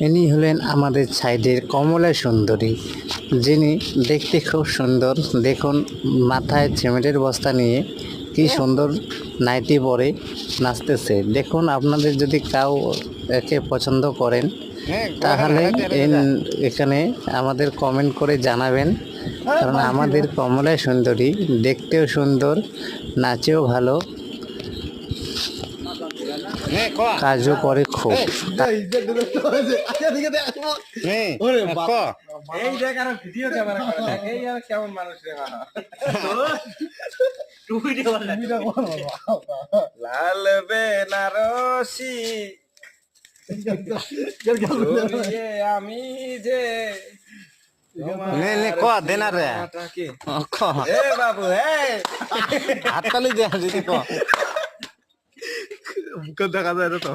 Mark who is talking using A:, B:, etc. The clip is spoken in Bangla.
A: ইনি হলেন আমাদের সাইডের কমলা সুন্দরী, যিনি দেখতে খুব সুন্দর। দেখুন মাথায় সিমেন্টের বস্তা নিয়ে কি সুন্দর নাইটি পরে নাচতেছে। দেখুন আপনাদের যদি কাউ একে পছন্দ করেন তাহলে এখানে আমাদের কমেন্ট করে জানাবেন, কারণ আমাদের কমলা সুন্দরী দেখতেও সুন্দর, নাচেও ভালো, কাজও করে খুব।
B: লাল বেনারসি আমি যে
C: দেনা রে
B: এ বাবু
C: হাততালি দে যদি
B: দেখা যায় তো